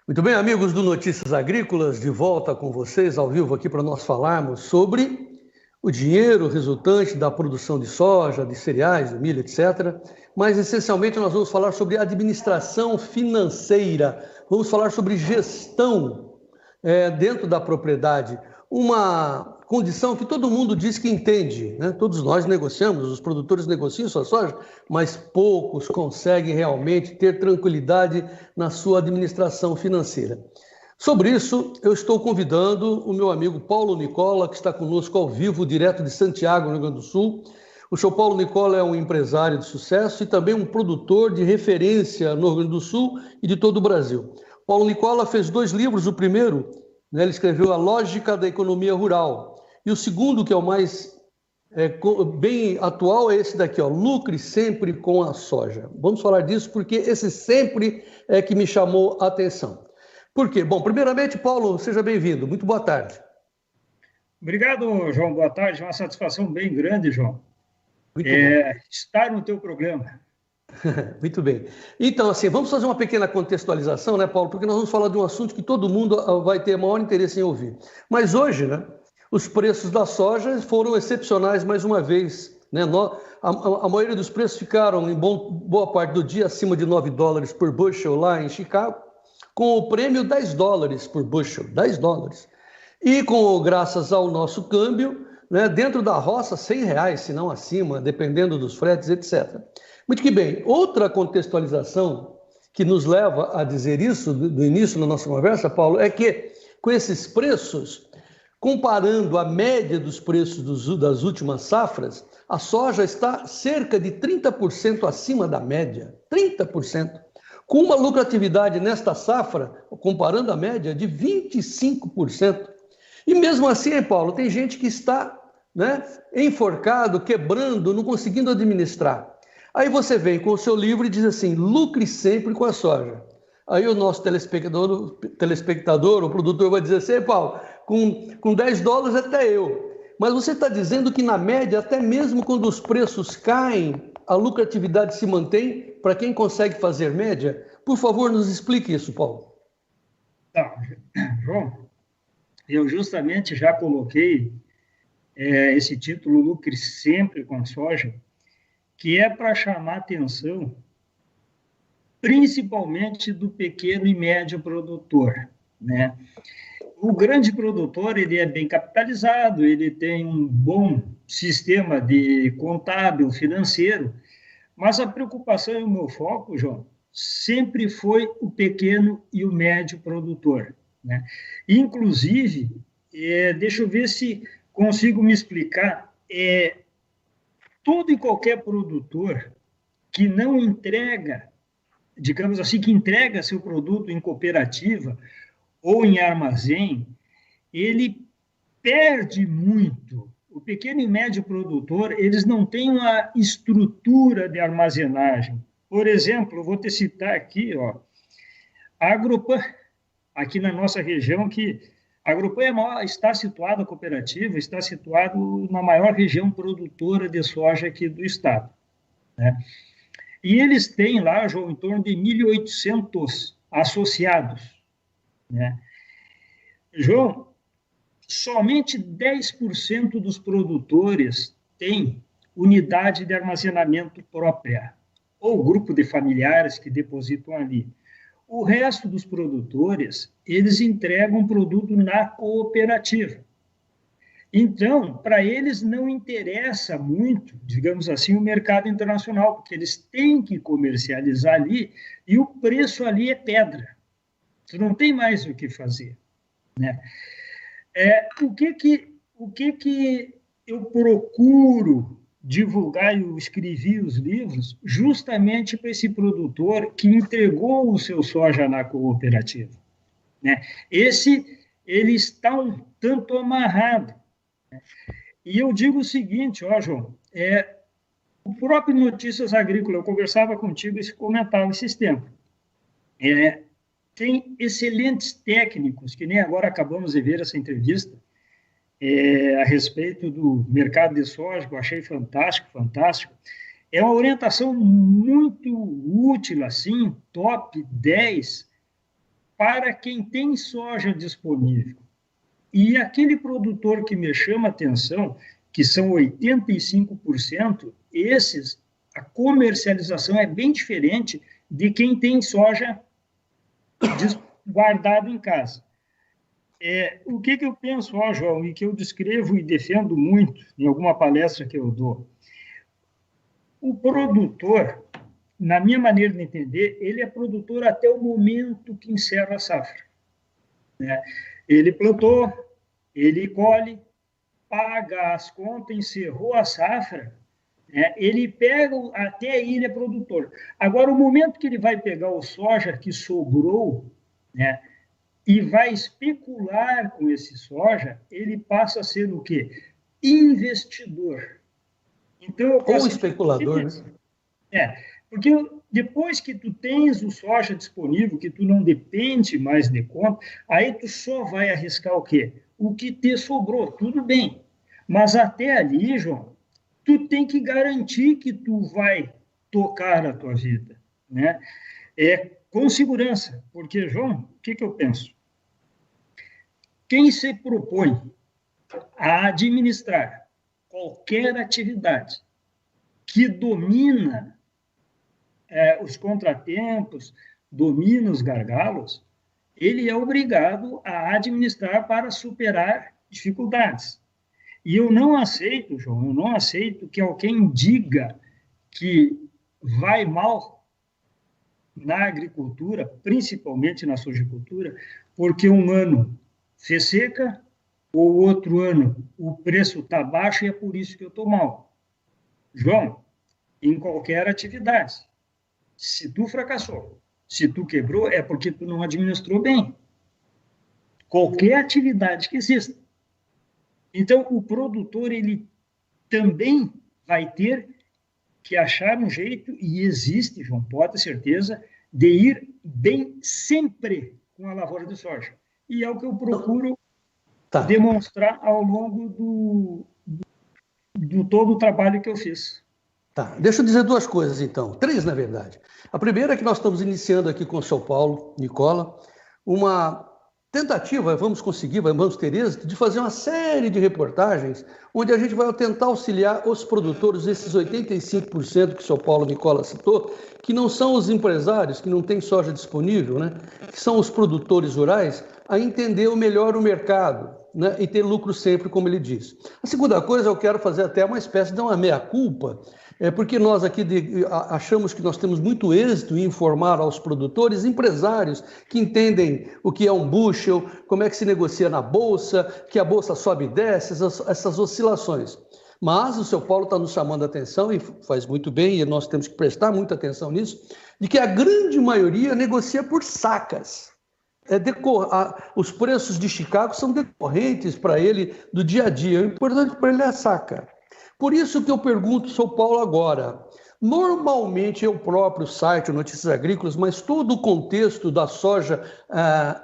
Muito bem, amigos do Notícias Agrícolas, de volta com vocês ao vivo aqui para nós falarmos sobre o dinheiro resultante da produção de soja, de cereais, de milho, etc. Mas, essencialmente, nós vamos falar sobre administração financeira, vamos falar sobre gestão dentro da propriedade, uma condição que todo mundo diz que entende, né? Todos nós negociamos, os produtores negociam sua soja, mas poucos conseguem realmente ter tranquilidade na sua administração financeira. Sobre isso, eu estou convidando o meu amigo Paulo Nicola, que está conosco ao vivo, direto de Santiago, no Rio Grande do Sul. O senhor Paulo Nicola é um empresário de sucesso e também um produtor de referência no Rio Grande do Sul e de todo o Brasil. Paulo Nicola fez 2 livros, o primeiro, ele escreveu A Lógica da Economia Rural, e o segundo, que é o mais bem atual, é esse daqui, Lucre Sempre com a Soja. Vamos falar disso porque esse sempre é que me chamou a atenção. Por quê? Bom, primeiramente, Paulo, seja bem-vindo. Muito boa tarde. Obrigado, João. Boa tarde. Uma satisfação bem grande, João. Muito bom. Estar no teu programa. Muito bem. Então, assim, vamos fazer uma pequena contextualização, né, Paulo? Porque nós vamos falar de um assunto que todo mundo vai ter maior interesse em ouvir. Mas hoje, né, os preços da soja foram excepcionais mais uma vez, né? A maioria dos preços ficaram, em boa parte do dia, acima de $9 por bushel lá em Chicago, com o prêmio $10 por bushel, $10. E graças ao nosso câmbio, né, dentro da roça, R$100, se não acima, dependendo dos fretes, etc. Muito que bem. Outra contextualização que nos leva a dizer isso, do início da nossa conversa, Paulo, é que com esses preços, comparando a média dos preços das últimas safras, a soja está cerca de 30% acima da média. 30%. Com uma lucratividade nesta safra, comparando a média, de 25%. E mesmo assim, Paulo, tem gente que está, né, enforcado, quebrando, não conseguindo administrar. Aí você vem com o seu livro e diz assim, lucre sempre com a soja. Aí o nosso telespectador, o produtor vai dizer assim, Paulo, com $10 até eu. Mas você está dizendo que na média, até mesmo quando os preços caem, a lucratividade se mantém para quem consegue fazer média? Por favor, nos explique isso, Paulo. Tá, João, eu justamente já coloquei esse título, Lucre Sempre com a Soja, que é para chamar a atenção, principalmente do pequeno e médio produtor, né? O grande produtor, ele é bem capitalizado, ele tem um bom sistema de contábil, financeiro, mas a preocupação e o meu foco, João, sempre foi o pequeno e o médio produtor, né? Inclusive, deixa eu ver se consigo me explicar, todo e qualquer produtor que não entrega, digamos assim, que entrega seu produto em cooperativa ou em armazém, ele perde muito. O pequeno e médio produtor, eles não têm uma estrutura de armazenagem. Por exemplo, eu vou te citar aqui, a Agropan, aqui na nossa região, que a Agropan está situada, a cooperativa, está situado na maior região produtora de soja aqui do estado, né? E eles têm lá, João, em torno de 1.800 associados, né? João, somente 10% dos produtores têm unidade de armazenamento própria, ou grupo de familiares que depositam ali. O resto dos produtores, eles entregam produto na cooperativa. Então, para eles não interessa muito, digamos assim, o mercado internacional, porque eles têm que comercializar ali e o preço ali é pedra. Você não tem mais o que fazer, né? O que eu procuro divulgar, eu escrevi os livros justamente para esse produtor que entregou o seu soja na cooperativa, né? Ele está um tanto amarrado, né? E eu digo o seguinte, João, o próprio Notícias Agrícolas, eu conversava contigo e comentava esses tempos, tem excelentes técnicos, que nem agora acabamos de ver essa entrevista, a respeito do mercado de soja, que eu achei fantástico, fantástico. É uma orientação muito útil, assim, top 10 para quem tem soja disponível. E aquele produtor que me chama a atenção, que são 85%, esses, a comercialização é bem diferente de quem tem soja guardado em casa. O que eu penso, João, e que eu descrevo e defendo muito em alguma palestra que eu dou? O produtor, na minha maneira de entender, ele é produtor até o momento que encerra a safra, né? Ele plantou, ele colhe, paga as contas, encerrou a safra, né? Ele pega, até aí ele é produtor. Agora, o momento que ele vai pegar o soja que sobrou, né, e vai especular com esse soja, ele passa a ser o quê? Investidor. Então, ou especulador, né? Porque depois que tu tens o soja disponível, que tu não depende mais de conta, aí tu só vai arriscar o quê? O que te sobrou, tudo bem. Mas até ali, João, tu tem que garantir que tu vai tocar a tua vida, né? Com segurança, porque, João, o que eu penso? Quem se propõe a administrar qualquer atividade que domina os contratempos, domina os gargalos, ele é obrigado a administrar para superar dificuldades. E eu não aceito, João, eu não aceito que alguém diga que vai mal na agricultura, principalmente na sojicultura, porque um ano fez seca, ou outro ano o preço está baixo e é por isso que eu estou mal. João, em qualquer atividade, se tu fracassou, se tu quebrou, é porque tu não administrou bem. Qualquer atividade que exista. Então, o produtor, ele também vai ter que achar um jeito, e existe, João, pode ter certeza, de ir bem sempre com a lavoura de soja. E é o que eu procuro demonstrar ao longo do todo o trabalho que eu fiz. Tá, deixa eu dizer duas coisas, então. Três, na verdade. A primeira é que nós estamos iniciando aqui com o São Paulo, Nicola, uma tentativa, vamos ter êxito, de fazer uma série de reportagens onde a gente vai tentar auxiliar os produtores, esses 85% que o São Paulo Nicola citou, que não são os empresários, que não têm soja disponível, né? Que são os produtores rurais, a entender melhor o mercado, né? E ter lucro sempre, como ele diz. A segunda coisa, eu quero fazer até uma espécie de uma meia-culpa, porque nós aqui achamos que nós temos muito êxito em informar aos produtores, empresários que entendem o que é um bushel, como é que se negocia na bolsa, que a bolsa sobe e desce, essas oscilações. Mas o seu Paulo está nos chamando a atenção, e faz muito bem, e nós temos que prestar muita atenção nisso, de que a grande maioria negocia por sacas. Os preços de Chicago são decorrentes para ele do dia a dia. O importante para ele é a saca. Por isso que eu pergunto, São Paulo, agora. Normalmente é o próprio site, Notícias Agrícolas, mas todo o contexto da soja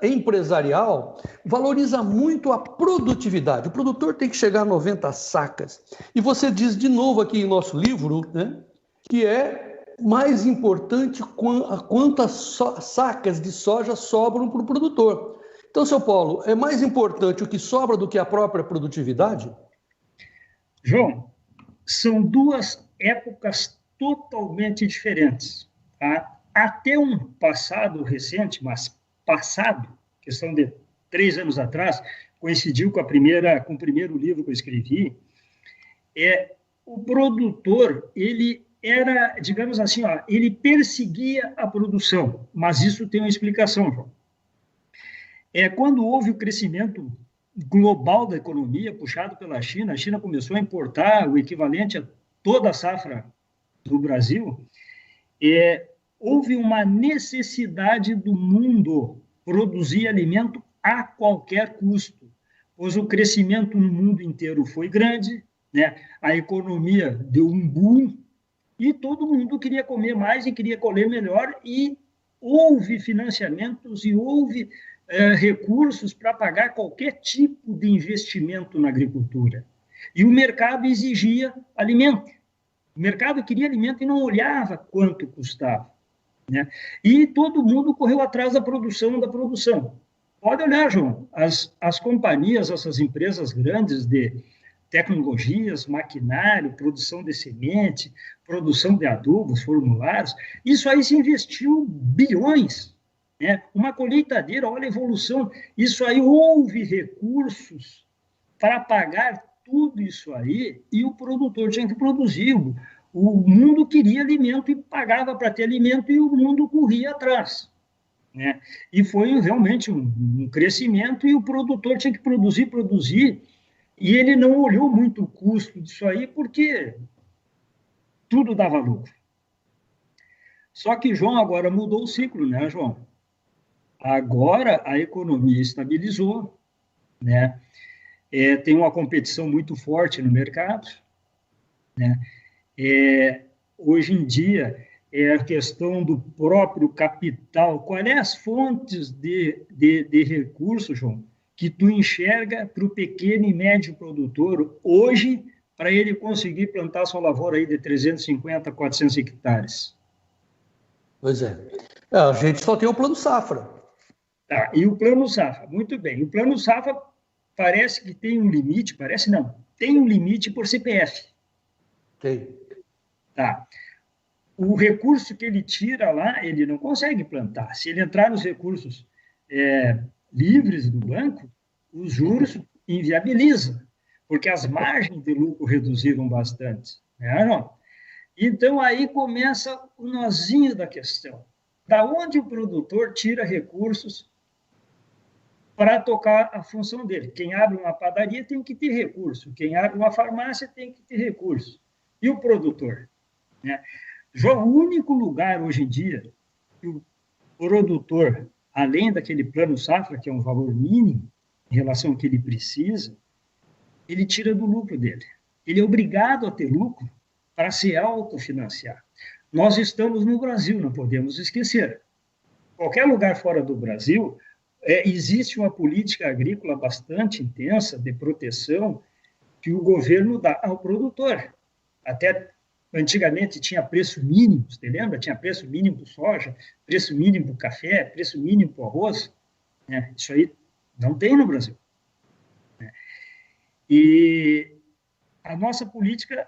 empresarial valoriza muito a produtividade. O produtor tem que chegar a 90 sacas. E você diz de novo aqui em nosso livro, né, que é mais importante quantas sacas de soja sobram para o produtor. Então, São Paulo, é mais importante o que sobra do que a própria produtividade? João, são duas épocas totalmente diferentes. Tá? Até um passado recente, mas passado, questão de 3 anos atrás, coincidiu com o primeiro livro que eu escrevi, o produtor, ele era, digamos assim, ele perseguia a produção, mas isso tem uma explicação, João. Quando houve o crescimento global da economia, puxado pela China, a China começou a importar o equivalente a toda a safra do Brasil, houve uma necessidade do mundo produzir alimento a qualquer custo, pois o crescimento no mundo inteiro foi grande, né? A economia deu um boom, e todo mundo queria comer mais e queria colher melhor, e houve financiamentos e houve recursos para pagar qualquer tipo de investimento na agricultura. E o mercado exigia alimento. O mercado queria alimento e não olhava quanto custava, né? E todo mundo correu atrás da produção. Pode olhar, João, as companhias, essas empresas grandes de tecnologias, maquinário, produção de semente, produção de adubos, formulários, isso aí se investiu bilhões, né? Uma colheitadeira, olha a evolução, isso aí houve recursos para pagar tudo isso aí, e o produtor tinha que produzir. O mundo queria alimento e pagava para ter alimento, e o mundo corria atrás, né? E foi realmente um crescimento, e o produtor tinha que produzir, e ele não olhou muito o custo disso aí, porque tudo dava lucro. Só que, João, agora mudou o ciclo, né, João? Agora a economia estabilizou, né? Tem uma competição muito forte no mercado, né? Hoje em dia, a questão do próprio capital. Quais são as fontes de recursos, João, que tu enxerga para o pequeno e médio produtor hoje, para ele conseguir plantar sua lavoura aí de 350, 400 hectares? Pois é. A gente só tem o Plano Safra. Tá, e o Plano Safra, muito bem. O Plano Safra parece que tem um limite, parece não, tem um limite por CPF. Tem. Tá. O recurso que ele tira lá, ele não consegue plantar. Se ele entrar nos recursos livres do banco, os juros inviabilizam, porque as margens de lucro reduziram bastante, né, não? Então, aí começa o nozinho da questão. Da onde o produtor tira recursos para tocar a função dele? Quem abre uma padaria tem que ter recurso, quem abre uma farmácia tem que ter recurso. E o produtor? Né? O único lugar hoje em dia que o produtor, além daquele plano safra, que é um valor mínimo em relação ao que ele precisa, ele tira do lucro dele. Ele é obrigado a ter lucro para se autofinanciar. Nós estamos no Brasil, não podemos esquecer. Qualquer lugar fora do Brasil, existe uma política agrícola bastante intensa de proteção que o governo dá ao produtor. Até antigamente tinha preço mínimo, você lembra? Tinha preço mínimo do soja, preço mínimo do café, preço mínimo do arroz. Né? Isso aí não tem no Brasil. Né? E a nossa política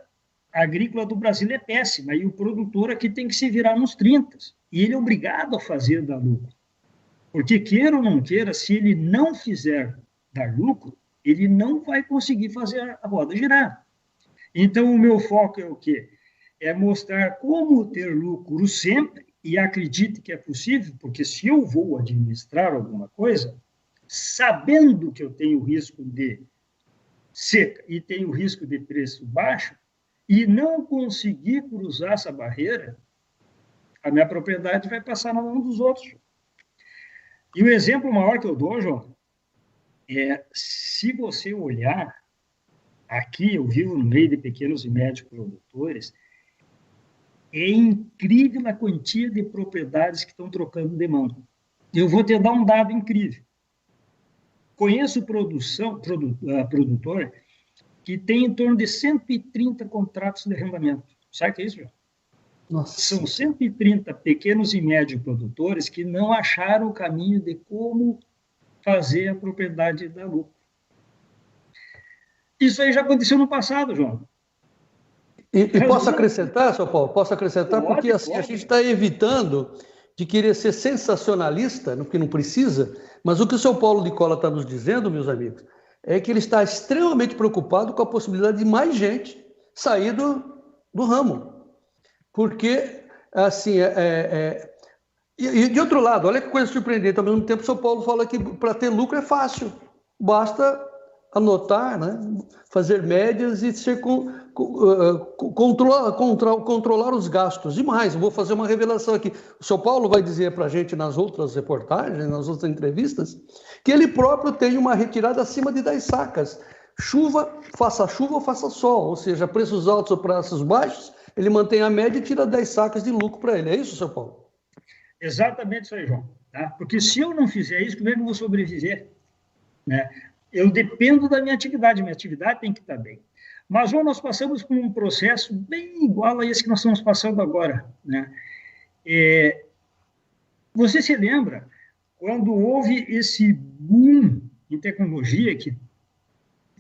agrícola do Brasil é péssima, e o produtor aqui tem que se virar nos 30. E ele é obrigado a fazer dar lucro. Porque, queira ou não queira, se ele não fizer dar lucro, ele não vai conseguir fazer a roda girar. Então, o meu foco é o quê? É mostrar como ter lucro sempre, e acredite que é possível, porque se eu vou administrar alguma coisa, sabendo que eu tenho risco de seca e tenho risco de preço baixo, e não conseguir cruzar essa barreira, a minha propriedade vai passar na mão dos outros. E o exemplo maior que eu dou, João, se você olhar, aqui eu vivo no meio de pequenos e médios produtores, é incrível a quantia de propriedades que estão trocando de mão. Eu vou te dar um dado incrível. Conheço produtor que tem em torno de 130 contratos de arrendamento. Sabe o que é isso, João? Nossa. São 130 pequenos e médios produtores que não acharam o caminho de como fazer a propriedade dar lucro. Isso aí já aconteceu no passado, João. E posso acrescentar, São Paulo? Posso acrescentar? Pode, porque assim, a gente está evitando de querer ser sensacionalista, no que não precisa, mas o que o São Paulo de Cola está nos dizendo, meus amigos, é que ele está extremamente preocupado com a possibilidade de mais gente sair do ramo. Porque, assim, e de outro lado, olha que coisa surpreendente, ao mesmo tempo o São Paulo fala que para ter lucro é fácil, basta anotar, né? Fazer médias e controlar os gastos. E mais, vou fazer uma revelação aqui. O São Paulo vai dizer para a gente nas outras reportagens, nas outras entrevistas, que ele próprio tem uma retirada acima de 10 sacas. Chuva ou faça sol, ou seja, preços altos ou preços baixos, ele mantém a média e tira 10 sacas de lucro para ele. É isso, São Paulo? Exatamente isso aí, João. Tá? Porque se eu não fizer isso, como é que eu vou sobreviver? Né? Eu dependo da minha atividade tem que estar bem. Mas, João, nós passamos por um processo bem igual a esse que nós estamos passando agora. Né? Você se lembra quando houve esse boom em tecnologia que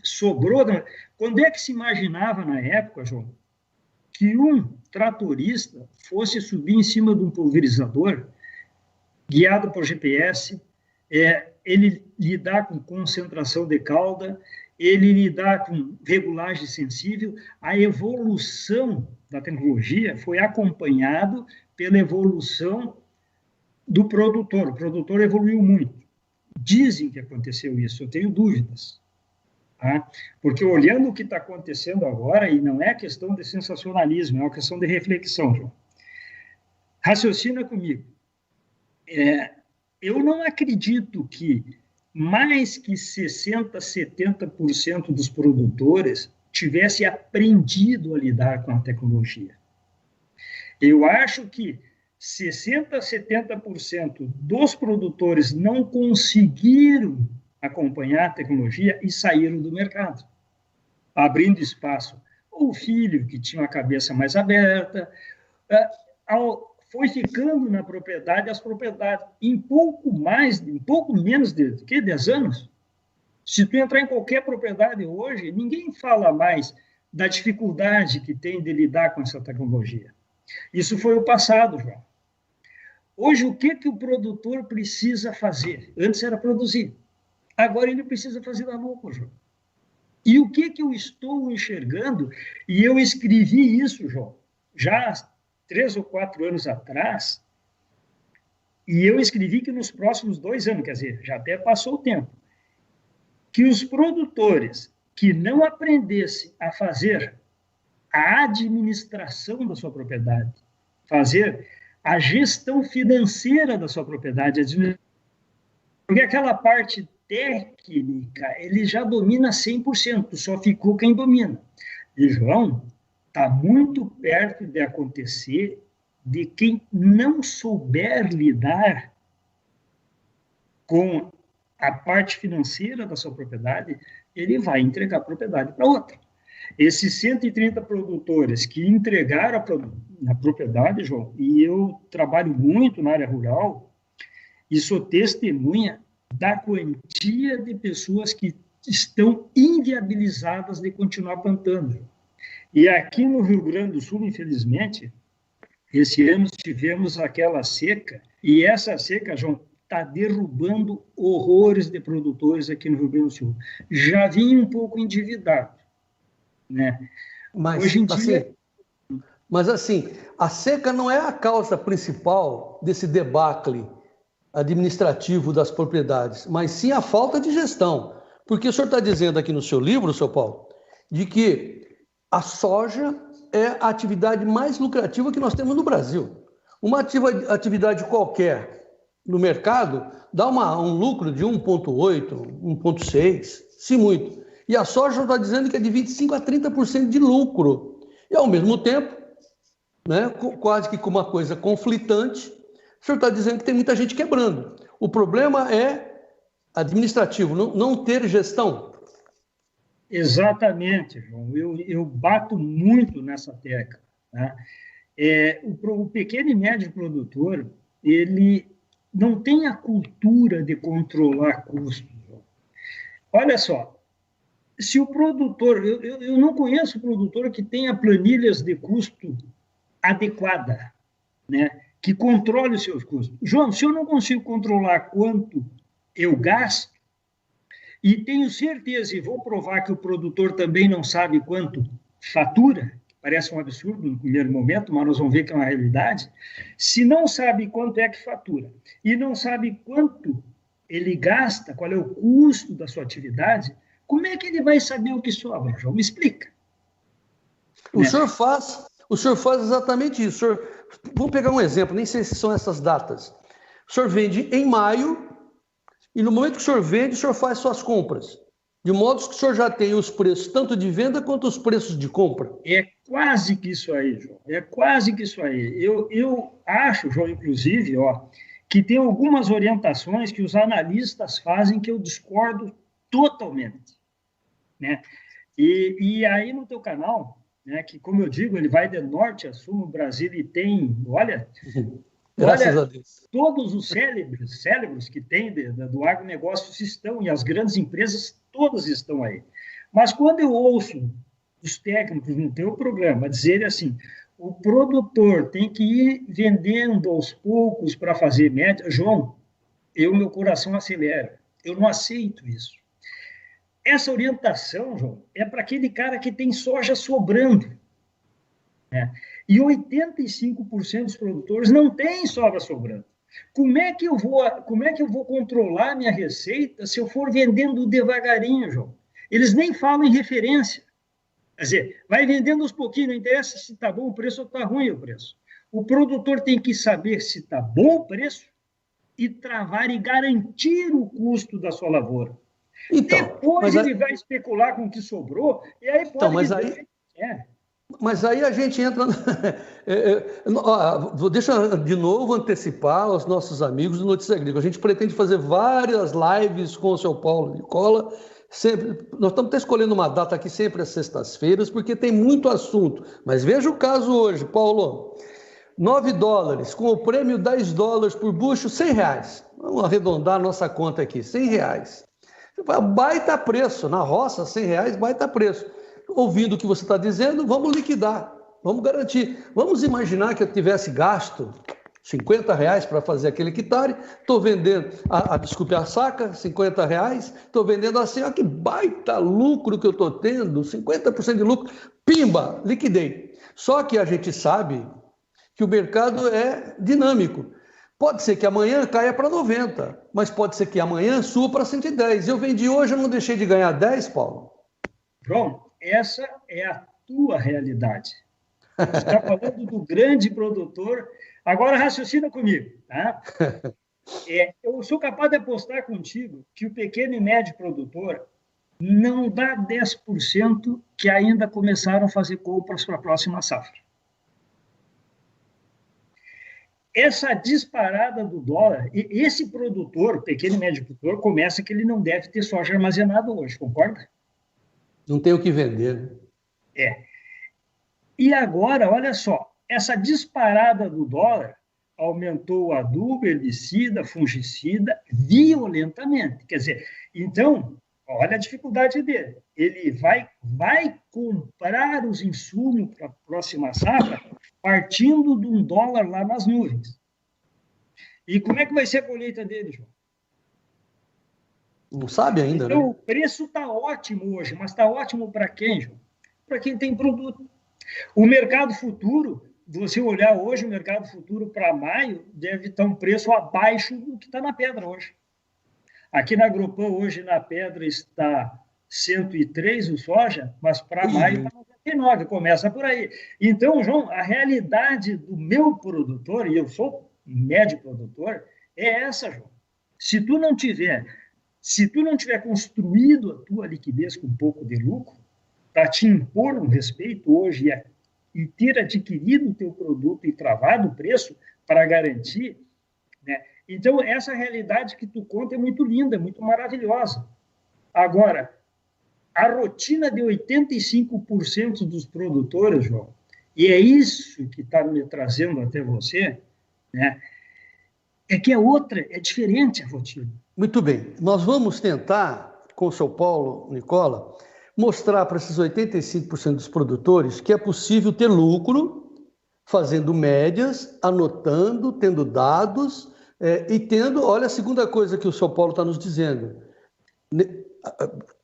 sobrou? Quando é que se imaginava na época, João, que um tratorista fosse subir em cima de um pulverizador guiado por GPS, ele lidar com concentração de cauda, ele lidar com regulagem sensível? A evolução da tecnologia foi acompanhado pela evolução do produtor. O produtor evoluiu muito. Dizem que aconteceu isso, eu tenho dúvidas. Tá? Porque olhando o que está acontecendo agora, e não é questão de sensacionalismo, é uma questão de reflexão, João. Raciocina comigo. Eu não acredito que mais que 60%, 70% dos produtores tivesse aprendido a lidar com a tecnologia. Eu acho que 60%, 70% dos produtores não conseguiram acompanhar a tecnologia e saíram do mercado, abrindo espaço. O filho, que tinha a cabeça mais aberta, foi ficando na propriedade, as propriedades, em pouco menos de 10 anos. Se tu entrar em qualquer propriedade hoje, ninguém fala mais da dificuldade que tem de lidar com essa tecnologia. Isso foi o passado, João. Hoje, o que o produtor precisa fazer? Antes era produzir. Agora ele precisa fazer da lucro, João. E o que eu estou enxergando? E eu escrevi isso, João, já há 3 ou 4 anos atrás, e eu escrevi que nos próximos 2 anos, quer dizer, já até passou o tempo, que os produtores que não aprendessem a fazer a administração da sua propriedade, fazer a gestão financeira da sua propriedade, porque aquela parte técnica, ele já domina 100%, só ficou quem domina. E, João, está muito perto de acontecer de quem não souber lidar com a parte financeira da sua propriedade, ele vai entregar a propriedade para outra. Esses 130 produtores que entregaram a propriedade, João, e eu trabalho muito na área rural, e sou testemunha da quantia de pessoas que estão inviabilizadas de continuar plantando. E aqui no Rio Grande do Sul, infelizmente, esse ano tivemos aquela seca, e essa seca, João, está derrubando horrores de produtores aqui no Rio Grande do Sul. Já vim um pouco endividado, né? Hoje em dia... Mas assim, a seca não é a causa principal desse debacle administrativo das propriedades, mas sim a falta de gestão. Porque o senhor está dizendo aqui no seu livro, seu Paulo, de que a soja é a atividade mais lucrativa que nós temos no Brasil. Uma atividade qualquer no mercado dá um lucro de 1,8, 1,6, se muito. E a soja está dizendo que é de 25% a 30% de lucro. E, ao mesmo tempo, né, quase que com uma coisa conflitante, o senhor está dizendo que tem muita gente quebrando. O problema é administrativo, não ter gestão. Exatamente, João. Eu bato muito nessa tecla. Tá? O pequeno e médio produtor, ele não tem a cultura de controlar custos. João. Olha só, se o produtor... Eu não conheço produtor que tenha planilhas de custo adequada, né? Que controle os seus custos. João, se eu não consigo controlar quanto eu gasto, e tenho certeza, e vou provar que o produtor também não sabe quanto fatura, parece um absurdo no primeiro momento, mas nós vamos ver que é uma realidade, se não sabe quanto é que fatura, e não sabe quanto ele gasta, qual é o custo da sua atividade, como é que ele vai saber o que sobra, João? Me explica. O senhor faz exatamente isso. Vou pegar um exemplo, nem sei se são essas datas. O senhor vende em maio, e no momento que o senhor vende, o senhor faz suas compras. De modo que o senhor já tem os preços tanto de venda quanto os preços de compra. É quase que isso aí, João. É quase que isso aí. Eu acho, João, inclusive, que tem algumas orientações que os analistas fazem que eu discordo totalmente. Né? E aí no teu canal, né, que, como eu digo, ele vai de norte a sul no Brasil e tem, olha, Graças a Olha, Deus. todos os cérebros que tem do agronegócio estão, e as grandes empresas todas estão aí. Mas quando eu ouço os técnicos no teu programa dizerem assim, o produtor tem que ir vendendo aos poucos para fazer média, João, meu coração acelera. Eu não aceito isso. Essa orientação, João, é para aquele cara que tem soja sobrando, né? E 85% dos produtores não têm soja sobrando. Como é que eu vou controlar a minha receita se eu for vendendo devagarinho, João? Eles nem falam em referência. Quer dizer, vai vendendo aos pouquinhos, não interessa se está bom o preço ou está ruim o preço. O produtor tem que saber se está bom o preço e travar e garantir o custo da sua lavoura. Então, Depois ele vai especular com o que sobrou, e aí pode dizer o que quer. Mas aí a gente entra. Deixa eu de novo antecipar aos nossos amigos do Notícia Agrícola. A gente pretende fazer várias lives com o seu Paulo Nicola. Sempre, nós estamos até escolhendo uma data aqui sempre às sextas-feiras, porque tem muito assunto. Mas veja o caso hoje, Paulo. $9, com o prêmio $10 por bucho, R$100. Vamos arredondar a nossa conta aqui, R$100. Baita preço, na roça, R$100, baita preço. Ouvindo o que você está dizendo, vamos liquidar, vamos garantir. Vamos imaginar que eu tivesse gasto R$50 para fazer aquele hectare, estou vendendo, desculpe, a saca, R$50, estou vendendo assim, olha que baita lucro que eu estou tendo, 50% de lucro, pimba, liquidei. Só que a gente sabe que o mercado é dinâmico. Pode ser que amanhã caia para 90, mas pode ser que amanhã suba para 110. Eu vendi hoje, eu não deixei de ganhar 10, Paulo? João, essa é a tua realidade. Você está falando do grande produtor. Agora raciocina comigo, tá? Eu sou capaz de apostar contigo que o pequeno e médio produtor não dá 10% que ainda começaram a fazer compras para a próxima safra. Essa disparada do dólar, esse produtor, pequeno e médio produtor, começa que ele não deve ter soja armazenada hoje, concorda? Não tem o que vender. E agora, olha só, essa disparada do dólar aumentou o adubo, herbicida, fungicida violentamente. Quer dizer, então, olha a dificuldade dele. Ele vai comprar os insumos para a próxima safra partindo de $1 lá nas nuvens. E como é que vai ser a colheita dele, João? Não sabe ainda, então, né? O preço está ótimo hoje, mas está ótimo para quem, João? Para quem tem produto. O mercado futuro, se você olhar hoje, o mercado futuro para maio deve estar um preço abaixo do que está na pedra hoje. Aqui na Agropan, hoje na pedra está 103 o soja, mas para maio está 99, começa por aí. Então, João, a realidade do meu produtor, e eu sou médio produtor, é essa, João. Se tu não tiver construído a tua liquidez com um pouco de lucro, para te impor um respeito hoje e ter adquirido o teu produto e travado o preço para garantir, né? Então, essa realidade que tu conta é muito linda, é muito maravilhosa. Agora, a rotina de 85% dos produtores, João, e é isso que está me trazendo até você, né? É que é diferente a rotina. Muito bem. Nós vamos tentar, com o seu Paulo Nicola, mostrar para esses 85% dos produtores que é possível ter lucro fazendo médias, anotando, tendo dados e tendo, olha a segunda coisa que o seu Paulo está nos dizendo,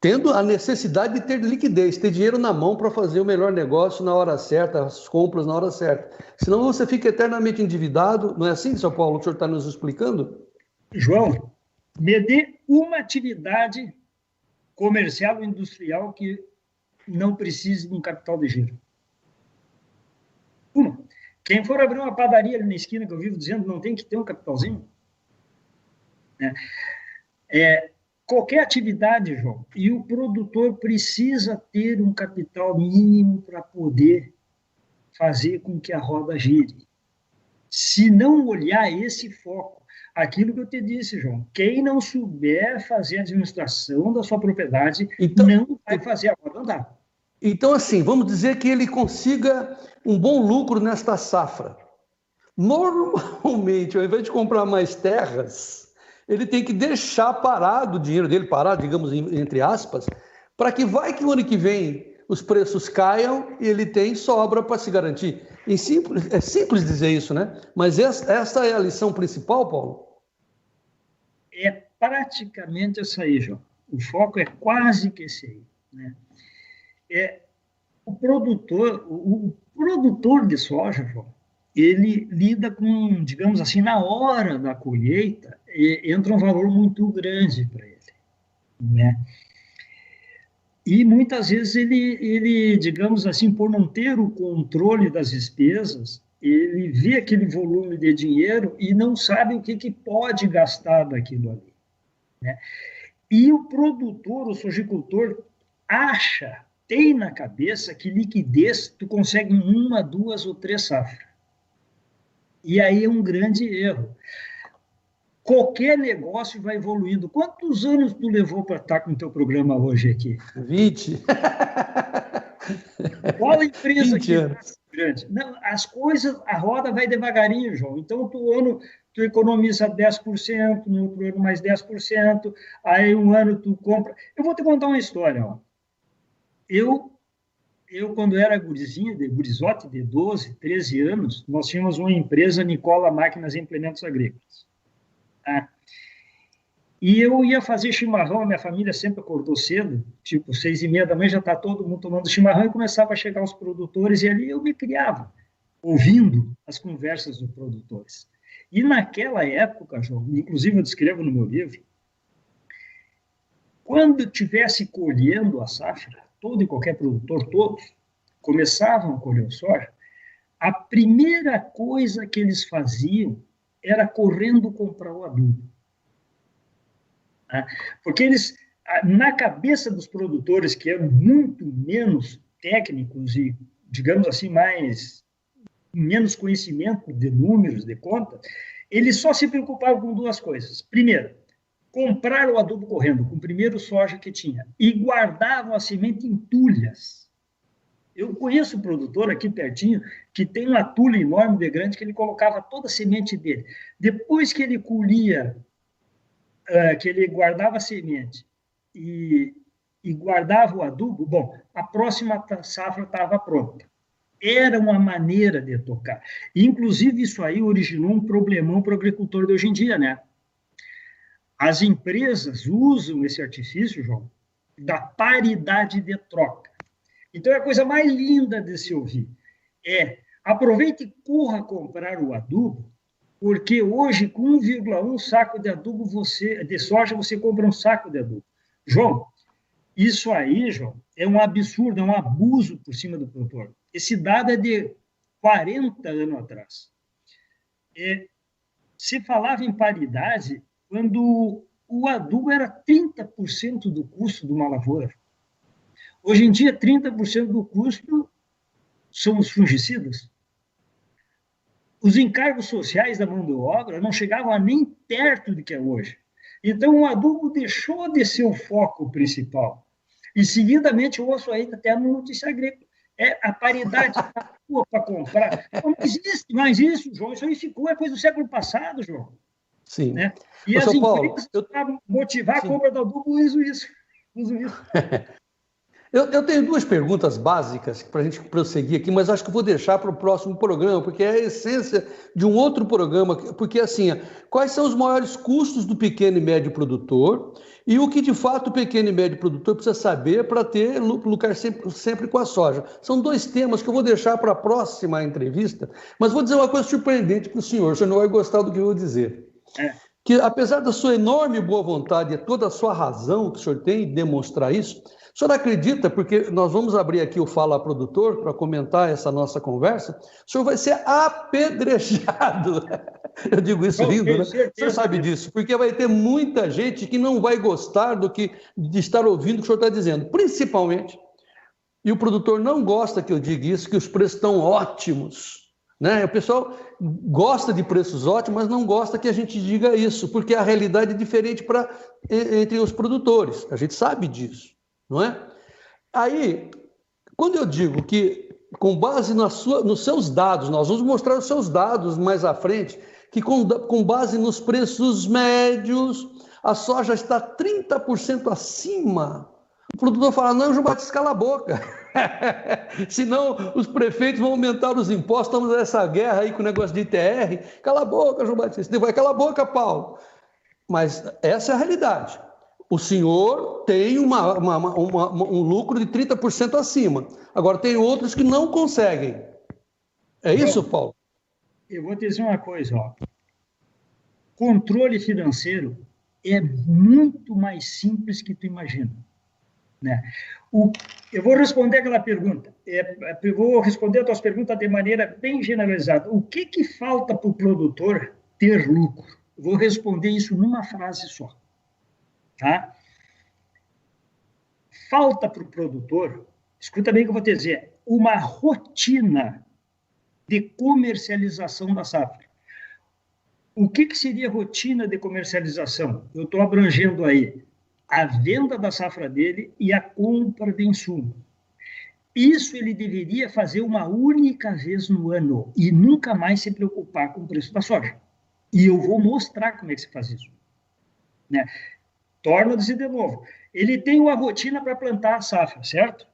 tendo a necessidade de ter liquidez, ter dinheiro na mão para fazer o melhor negócio na hora certa, as compras na hora certa. Senão você fica eternamente endividado. Não é assim, seu Paulo, que o senhor está nos explicando? João, me dê uma atividade comercial ou industrial que não precise de um capital de giro. Uma. Quem for abrir uma padaria ali na esquina, que eu vivo dizendo, não tem que ter um capitalzinho. Qualquer atividade, João, e o produtor precisa ter um capital mínimo para poder fazer com que a roda gire. Se não olhar esse foco, aquilo que eu te disse, João, quem não souber fazer a administração da sua propriedade, então, não vai fazer a roda andar. Então, assim, vamos dizer que ele consiga um bom lucro nesta safra. Normalmente, ao invés de comprar mais terras, ele tem que deixar parado o dinheiro dele, parado, digamos, entre aspas, para que vai que o ano que vem os preços caiam e ele tem sobra para se garantir. É simples dizer isso, né? Mas essa é a lição principal, Paulo? É praticamente essa aí, João. O foco é quase que esse aí, né? O produtor de soja, João, ele lida com, digamos assim, na hora da colheita, entra um valor muito grande para ele, né? E muitas vezes ele, digamos assim, por não ter o controle das despesas, ele vê aquele volume de dinheiro e não sabe o que pode gastar daquilo ali, né? E o produtor, o sojicultor, tem na cabeça que liquidez tu consegue em 1, 2 ou 3 safras. E aí é um grande erro. Qualquer negócio vai evoluindo. Quantos anos tu levou para estar com o teu programa hoje aqui? 20. Qual empresa 20 que anos. grande? Não, as coisas, a roda vai devagarinho, João. Então, tu economiza 10%, no outro ano mais 10%, aí um ano tu compra. Eu vou te contar uma história. Ó. Eu, quando era gurizote de 12, 13 anos, nós tínhamos uma empresa, Nicola Máquinas e Implementos Agrícolas. Tá? E eu ia fazer chimarrão, a minha família sempre acordou cedo, tipo 6:30 da manhã já está todo mundo tomando chimarrão e começava a chegar os produtores, e ali eu me criava, ouvindo as conversas dos produtores. E naquela época, João, inclusive eu descrevo no meu livro, quando estivesse colhendo a safra, todo e qualquer produtor, todos, começavam a colher o soja, a primeira coisa que eles faziam era correndo comprar o adubo. Porque eles, na cabeça dos produtores, que eram muito menos técnicos e, digamos assim, menos conhecimento de números, de conta, eles só se preocupavam com duas coisas. Primeiro, comprar o adubo correndo, com o primeiro soja que tinha, e guardavam a semente em tulhas. Eu conheço um produtor aqui pertinho que tem uma tulha enorme de grande que ele colocava toda a semente dele. Depois que ele colhia, que ele guardava a semente e guardava o adubo, bom, a próxima safra estava pronta. Era uma maneira de tocar. Inclusive, isso aí originou um problemão para o agricultor de hoje em dia, né? As empresas usam esse artifício, João, da paridade de troca. Então, é a coisa mais linda de se ouvir. Aproveite e corra comprar o adubo, porque hoje, com 1,1 saco de adubo, de soja, você compra um saco de adubo. João, isso aí, João, é um absurdo, é um abuso por cima do produtor. Esse dado é de 40 anos atrás. Se falava em paridade quando o adubo era 30% do custo de uma lavoura. Hoje em dia, 30% do custo são os fungicidas. Os encargos sociais da mão de obra não chegavam a nem perto do que é hoje. Então, o adubo deixou de ser o foco principal. E, seguidamente, eu ouço aí até no Notícia Agrícola. A paridade para comprar. Não existe mais isso, João. Isso aí ficou, é coisa do século passado, João. Sim. Né? E as empresas, para motivar a compra do adubo, usam isso. Eu tenho duas perguntas básicas para a gente prosseguir aqui, mas acho que vou deixar para o próximo programa, porque é a essência de um outro programa, porque assim, quais são os maiores custos do pequeno e médio produtor e o que de fato o pequeno e médio produtor precisa saber para ter lucrar sempre com a soja. São dois temas que eu vou deixar para a próxima entrevista, mas vou dizer uma coisa surpreendente para o senhor não vai gostar do que eu vou dizer. Que apesar da sua enorme boa vontade e toda a sua razão que o senhor tem em demonstrar isso, o senhor acredita, porque nós vamos abrir aqui o Fala Produtor para comentar essa nossa conversa, o senhor vai ser apedrejado. Eu digo isso rindo, né? O senhor sabe disso, porque vai ter muita gente que não vai gostar de estar ouvindo o que o senhor está dizendo, principalmente, e o produtor não gosta que eu diga isso, que os preços estão ótimos. Né? O pessoal gosta de preços ótimos, mas não gosta que a gente diga isso, porque a realidade é diferente entre os produtores. A gente sabe disso, não é? Aí, quando eu digo que com base nos seus dados, nós vamos mostrar os seus dados mais à frente, que com base nos preços médios, a soja está 30% acima. O produtor fala, não, João Batista, cala a boca. Senão os prefeitos vão aumentar os impostos, estamos nessa guerra aí com o negócio de ITR. Cala a boca, João Batista. Vai, cala a boca, Paulo. Mas essa é a realidade. O senhor tem um lucro de 30% acima. Agora, tem outros que não conseguem. É isso, Paulo? Eu vou te dizer uma coisa. Ó. Controle financeiro é muito mais simples que tu imagina. Né? Eu vou responder aquela pergunta. Eu vou responder as tuas perguntas de maneira bem generalizada. O que falta para o produtor ter lucro? Eu vou responder isso numa frase só. Tá? Falta para o produtor, escuta bem o que eu vou te dizer, uma rotina de comercialização da safra. O que seria rotina de comercialização? Eu estou abrangendo aí a venda da safra dele e a compra de insumo. Isso ele deveria fazer uma única vez no ano e nunca mais se preocupar com o preço da soja. E eu vou mostrar como é que se faz isso. Né? Torno a dizer de novo. Ele tem uma rotina para plantar a safra, certo?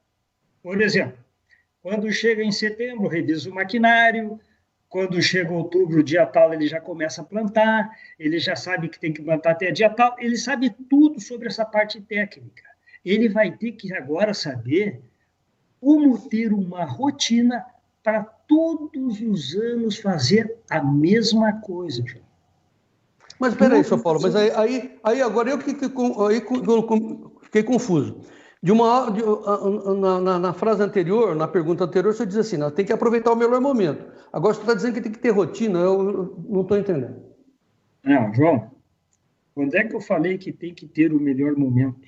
Por exemplo, quando chega em setembro, revisa o maquinário. Quando chega outubro, dia tal, ele já começa a plantar. Ele já sabe que tem que plantar até dia tal. Ele sabe tudo sobre essa parte técnica. Ele vai ter que agora saber como ter uma rotina para todos os anos fazer a mesma coisa. Mas espera aí, São Paulo, mas aí agora eu fiquei confuso. Na frase anterior, na pergunta anterior, você diz assim, tem que aproveitar o melhor momento. Agora você está dizendo que tem que ter rotina, eu não estou entendendo. Não, João, quando é que eu falei que tem que ter o melhor momento?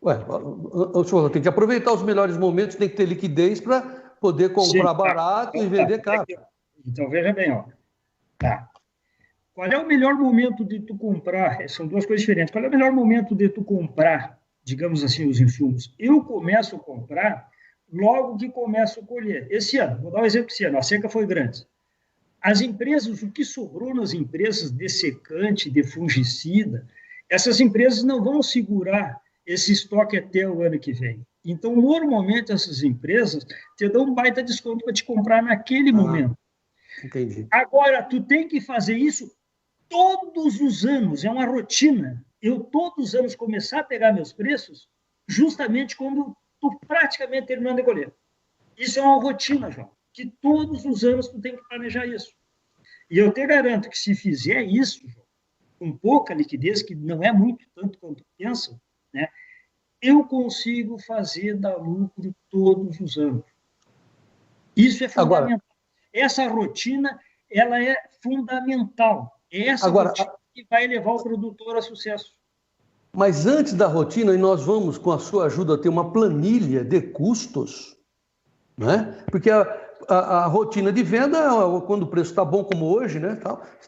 O senhor tem que aproveitar os melhores momentos, tem que ter liquidez para poder comprar barato e vender caro. Então, veja bem, ó. Tá. Qual é o melhor momento de tu comprar? São duas coisas diferentes. Qual é o melhor momento de tu comprar, digamos assim, os insumos? Eu começo a comprar logo que começo a colher. Esse ano, vou dar um exemplo desse ano, a seca foi grande. As empresas, o que sobrou nas empresas de secante, de fungicida, essas empresas não vão segurar esse estoque até o ano que vem. Então, normalmente, essas empresas te dão um baita desconto para te comprar naquele momento. Entendi. Agora, tu tem que fazer isso todos os anos, é uma rotina. Eu, todos os anos, começar a pegar meus preços justamente quando tu praticamente terminando de colher. Isso é uma rotina, João, que todos os anos tu tem que planejar isso. E eu te garanto que se fizer isso, João, com pouca liquidez, que não é muito tanto quanto pensa, né, eu consigo fazer dar lucro todos os anos. Isso é fundamental. Agora, essa rotina, ela é fundamental. É essa rotina que vai levar o produtor a sucesso. Mas antes da rotina, e nós vamos, com a sua ajuda, ter uma planilha de custos, né? Porque a rotina de venda é quando o preço está bom como hoje, né?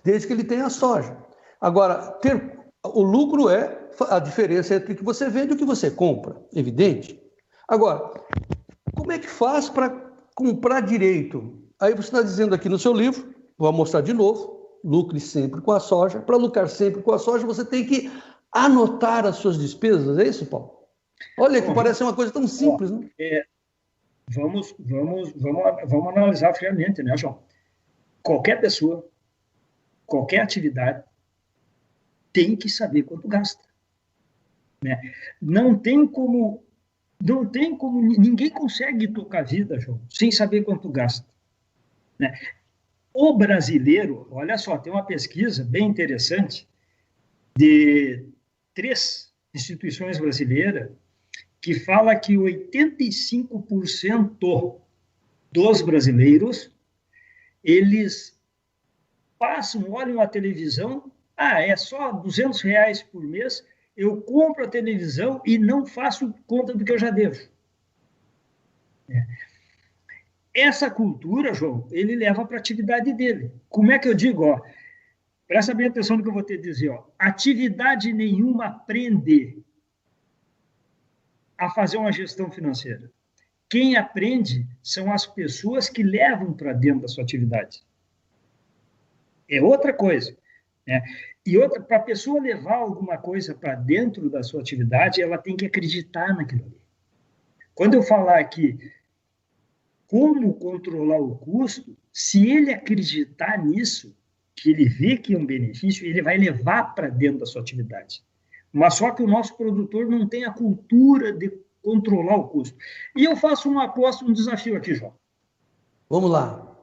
Desde que ele tenha a soja. Agora, o lucro é a diferença entre o que você vende e o que você compra, evidente. Agora, como é que faz para comprar direito? Aí você está dizendo aqui no seu livro, vou mostrar de novo, lucre sempre com a soja. Para lucrar sempre com a soja, você tem que anotar as suas despesas, é isso, Paulo? Olha que parece uma coisa tão simples, né? Vamos analisar friamente, né, João? Qualquer pessoa, qualquer atividade, tem que saber quanto gasta. Né? Não tem como, ninguém consegue tocar a vida, João, sem saber quanto gasta. Né? O brasileiro, olha só, tem uma pesquisa bem interessante de 3 instituições brasileiras que fala que 85% dos brasileiros, eles olham a televisão, é só R$200 por mês, eu compro a televisão e não faço conta do que eu já devo. Essa cultura, João, ele leva para a atividade dele. Como é que eu digo? Ó, presta bem atenção no que eu vou te dizer. Ó. Atividade nenhuma aprende a fazer uma gestão financeira. quem aprende são as pessoas que levam para dentro da sua atividade. É outra coisa, né? E outra, para a pessoa levar alguma coisa para dentro da sua atividade, ela tem que acreditar naquilo ali. Quando eu falar aqui como controlar o custo, se ele acreditar nisso, que ele vê que é um benefício, ele vai levar para dentro da sua atividade. Mas só que o nosso produtor não tem a cultura de controlar o custo. E eu faço uma aposta, um desafio aqui, João. Vamos lá.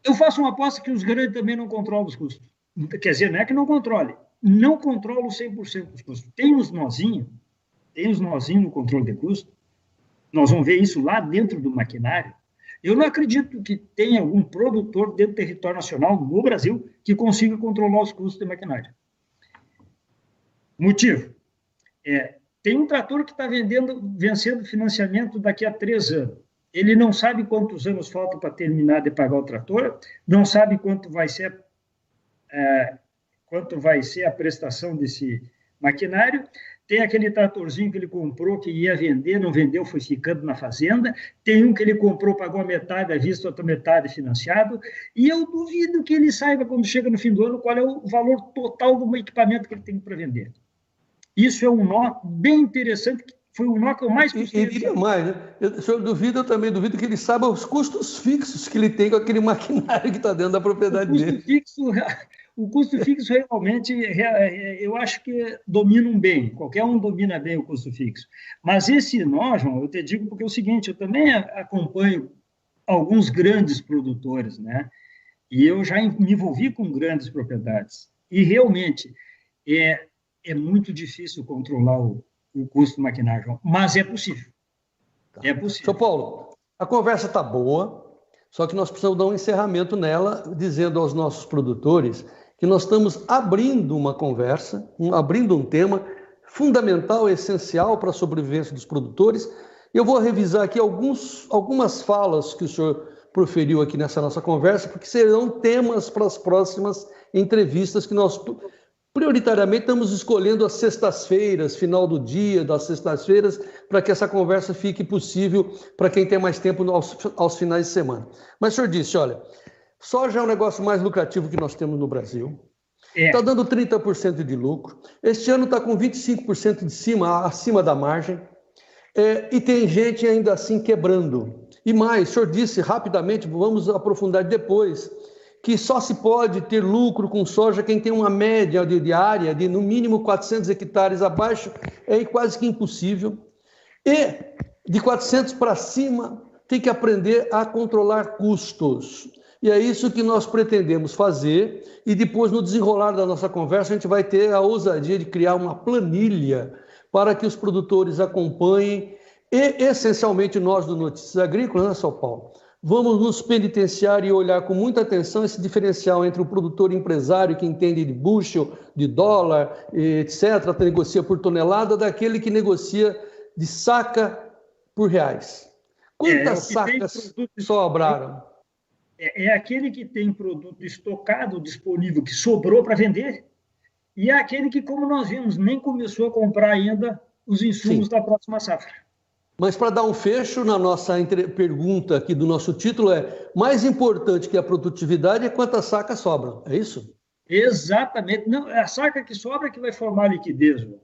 Eu faço uma aposta que os grandes também não controlam os custos. Quer dizer, não é que não controle, não controlam 100% dos custos. Tem uns nozinhos no controle de custo. Nós vamos ver isso lá dentro do maquinário. Eu não acredito que tenha algum produtor dentro do território nacional, no Brasil, que consiga controlar os custos de maquinário. Motivo. Tem um trator que está vencendo financiamento daqui a 3 anos. Ele não sabe quantos anos faltam para terminar de pagar o trator, não sabe quanto vai ser a prestação desse maquinário. Tem aquele tratorzinho que ele comprou, que ia vender, não vendeu, foi ficando na fazenda. Tem um que ele comprou, pagou a metade à vista, outra metade financiado. E eu duvido que ele saiba, quando chega no fim do ano, qual é o valor total do equipamento que ele tem para vender. Isso é um nó bem interessante, que foi o nó que eu mais gostei. E diria mais, né? Eu também duvido que ele saiba os custos fixos que ele tem com aquele maquinário que está dentro da propriedade dele. O custo fixo realmente, eu acho que dominam bem, qualquer um domina bem o custo fixo. Mas esse nó, João, eu te digo porque é o seguinte, eu também acompanho alguns grandes produtores, né? E eu já me envolvi com grandes propriedades. E realmente é muito difícil controlar o custo do maquinário, João, mas é possível. É possível. São Paulo, a conversa está boa, só que nós precisamos dar um encerramento nela, dizendo aos nossos produtores que nós estamos abrindo uma conversa, abrindo um tema fundamental, essencial para a sobrevivência dos produtores. Eu vou revisar aqui algumas falas que o senhor proferiu aqui nessa nossa conversa, porque serão temas para as próximas entrevistas que nós prioritariamente estamos escolhendo as sextas-feiras, final do dia, das sextas-feiras, para que essa conversa fique possível para quem tem mais tempo aos finais de semana. Mas o senhor disse, olha, soja é o negócio mais lucrativo que nós temos no Brasil. Está dando 30% de lucro. Este ano está com 25% acima da margem. E tem gente ainda assim quebrando. E mais, o senhor disse rapidamente, vamos aprofundar depois, que só se pode ter lucro com soja quem tem uma média de área de no mínimo 400 hectares abaixo, é quase que impossível. E de 400 para cima tem que aprender a controlar custos. E é isso que nós pretendemos fazer, e depois no desenrolar da nossa conversa a gente vai ter a ousadia de criar uma planilha para que os produtores acompanhem, e essencialmente nós do Notícias Agrícolas, né, São Paulo? Vamos nos penitenciar e olhar com muita atenção esse diferencial entre o produtor empresário que entende de bushel, de dólar, etc., que negocia por tonelada, daquele que negocia de saca por reais. Quantas sacas sobraram? É aquele que tem produto estocado, disponível, que sobrou para vender, e é aquele que, como nós vimos, nem começou a comprar ainda os insumos da próxima safra. Mas para dar um fecho na nossa pergunta aqui do nosso título mais importante que a produtividade é quantas sacas sobram, é isso? Exatamente. Não, é a saca que sobra que vai formar liquidez, João.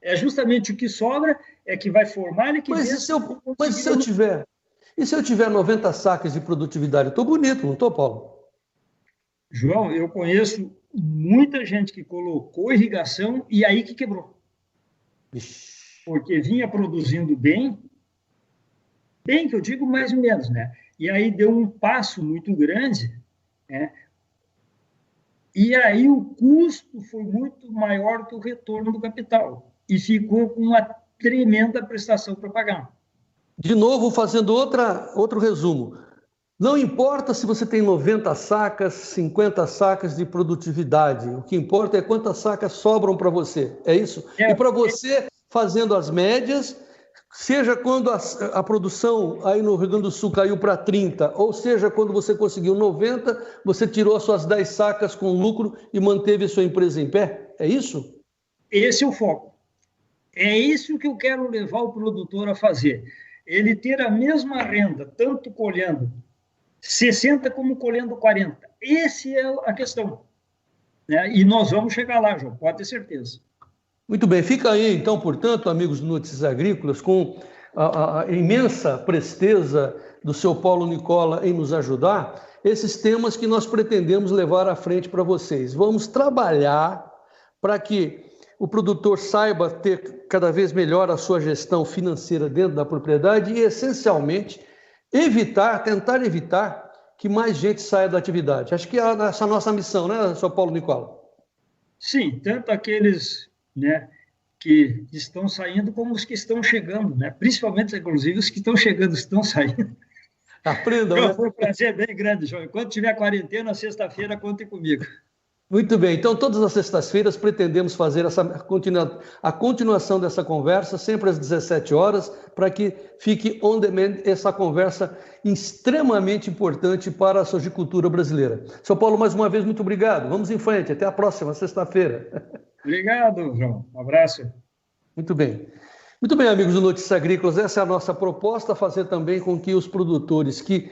É justamente o que sobra é que vai formar liquidez. Mas se eu tiver 90 sacas de produtividade, eu estou bonito, não estou, Paulo? João, eu conheço muita gente que colocou irrigação e aí que quebrou. Ixi. Porque vinha produzindo bem que eu digo mais ou menos, né? E aí deu um passo muito grande, né? E aí o custo foi muito maior que o retorno do capital e ficou com uma tremenda prestação para pagar. De novo, fazendo outro resumo. Não importa se você tem 90 sacas, 50 sacas de produtividade. O que importa é quantas sacas sobram para você. É isso? E para você, fazendo as médias, seja quando a produção aí no Rio Grande do Sul caiu para 30, ou seja, quando você conseguiu 90, você tirou as suas 10 sacas com lucro e manteve a sua empresa em pé. É isso? Esse é o foco. É isso que eu quero levar o produtor a fazer. Ele ter a mesma renda, tanto colhendo 60 como colhendo 40. Essa é a questão. Né? E nós vamos chegar lá, João, pode ter certeza. Muito bem, fica aí então, portanto, amigos do Notícias Agrícolas, com a imensa presteza do seu Paulo Nicola em nos ajudar, esses temas que nós pretendemos levar à frente para vocês. Vamos trabalhar para que o produtor saiba ter cada vez melhor a sua gestão financeira dentro da propriedade e, essencialmente, tentar evitar que mais gente saia da atividade. Acho que é essa a nossa missão, né, seu Paulo Nicola? Sim, tanto aqueles, né, que estão saindo como os que estão chegando, né? Principalmente, inclusive, os que estão chegando, estão saindo. Aprendam, João, né? foi um prazer bem grande, João. Enquanto tiver quarentena, sexta-feira, contem comigo. Muito bem, então todas as sextas-feiras pretendemos fazer a continuação dessa conversa, sempre às 17 horas, para que fique on demand essa conversa extremamente importante para a sojicultura brasileira. Seu Paulo, mais uma vez, muito obrigado. Vamos em frente, até a próxima sexta-feira. Obrigado, João. Um abraço. Muito bem. Muito bem, amigos do Notícias Agrícolas, essa é a nossa proposta, fazer também com que os produtores que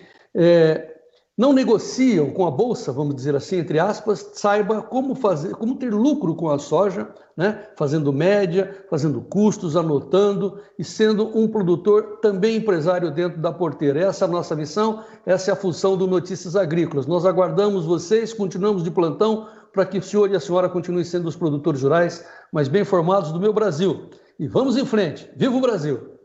não negociam com a bolsa, vamos dizer assim, entre aspas, saiba como fazer, como ter lucro com a soja, né? Fazendo média, fazendo custos, anotando e sendo um produtor também empresário dentro da porteira. Essa é a nossa missão, essa é a função do Notícias Agrícolas. Nós aguardamos vocês, continuamos de plantão para que o senhor e a senhora continuem sendo os produtores rurais mais bem formados do meu Brasil. E vamos em frente. Viva o Brasil!